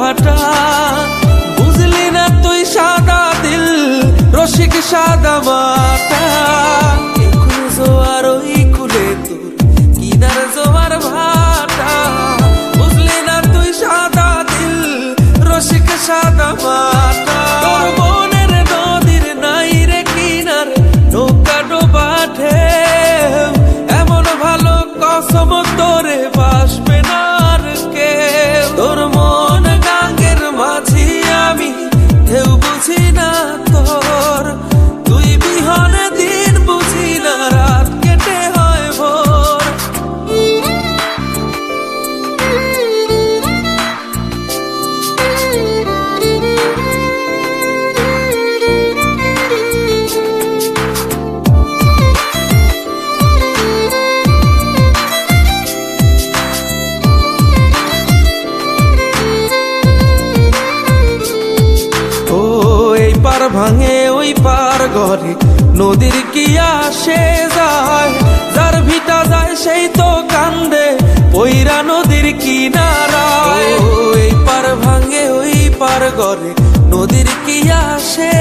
ভাটা। বুঝলি না তুই সাদা দিল রসিক সাদা মাটা। এই কুলে জোয়ার ওই কুলে তোর কিনার জোয়ার ভাটা। বুঝলি না তুই সাদা দিল রসিক সাদা মাটা। তোর মনের নদীর নাই রে কিনার নৌকা ডোবা ঢেউ। এমন ভালো কসম তোরে বাসবে না আর কেউ। তোর মন গাঙ্গের মাঝি আমি ঢেউ বুঝি না তোর। তুই বিহনে দিন বুঝি না রাত কেটে হয় ভোর। পার ভাঙে ওই পার ঘরে নদীর কি আসে যায়। যার ভিটা যায় সেই তো কান্দে পইরা নদীর কিনারায়। এই পার ভাঙে ওই পার ঘরে নদীর কি আসে